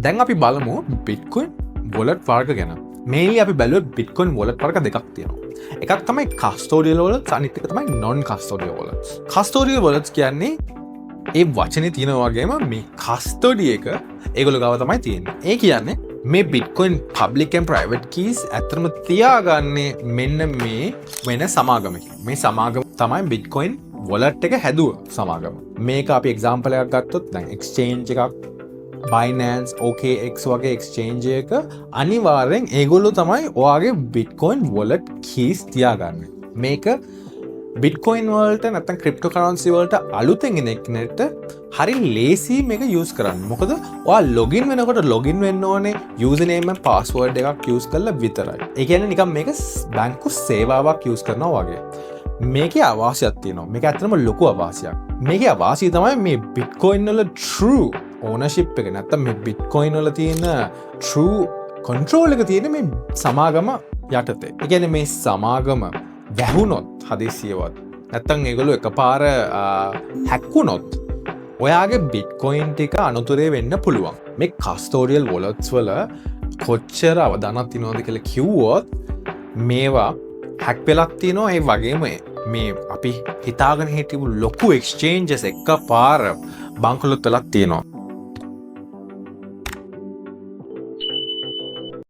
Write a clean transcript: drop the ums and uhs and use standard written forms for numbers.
දැන් අපි බලමු බිට්කොයින් වොලට් වර්ග ගැන. මේන්ලි අපි බැලුවොත් බිට්කොයින් වොලට් වර්ග දෙකක් තියෙනවා. එකක් තමයි කස්ටෝඩියල් වොලට්ස්, අනිත් එක තමයි නොන් කස්ටෝඩියල් වොලට්ස්. කස්ටෝඩියල් වොලට්ස් කියන්නේ ඒ වචනේ තියෙන වගේම මේ කස්ටඩි එක ඒගොල්ලෝ ගාව තමයි තියෙන්නේ. ඒ කියන්නේ මේ Bitcoin public and private keys ඇත්තටම තියාගන්නේ මෙන්න මේ වෙන සමාගමකින්. මේ සමාගම තමයි බිට්කොයින් වොලට් එක හැදුව සමාගම. මේක අපි එක්සාම්පල් එකක් ගත්තොත් දැන් එක්ස්චේන්ජ් එකක් Binance, OKX වගේ එක්ස්චේන්ජ් එක අනිවාර්යෙන් ඒගොල්ලෝ තමයි ඔයාගේ බිට්කොයින් වොලට් කීස් තියාගන්නේ. මේක බිට්කොයින් වලට නැත්තම් ක්‍රිප්ටෝකරන්සි වලට අලුතෙන් එන කෙනෙක්ට හරි ලේසි මේක යූස් කරන්න. මොකද ඔයා ලොගින් වෙනකොට ලොගින් වෙන්න ඕනේ යූසර් නේම් and පාස්වර්ඩ් එකක් යූස් කරලා විතරයි. ඒ කියන්නේ නිකන් මේක බැංකු සේවාවක් යූස් කරනවා වගේ. මේකේ අවාසියක් තියෙනවා. මේක ඇත්තටම ලොකු අවාසියක්. මේකේ අවාසිය තමයි මේ බිට්කොයින් වල true ownership එක නැත්තම් මේ බිට්කොයින් වල තියෙන true control එක තියෙන මේ සමාගම යටතේ. ඒ කියන්නේ මේ සමාගම වැහුනොත් හදිසියවත් නැත්තම් ඒගොල්ලෝ එකපාර හැක්කුනොත් ඔයාගේ බිට්කොයින් ටික අනුතරේ වෙන්න පුළුවන්. මේ කස්ටෝඩියල් වොලට්ස් වල කොච්චර අවදානක් තියෙනවද කියලා කිව්වොත් මේවා හැක් වෙලක් තියෙනවා. ඒ වගේම මේ අපි හිතාගෙන හිටපු ලොකු එක්ස්චේන්ජස් එකපාර බංකොලොත් වෙලක් තියෙනවා.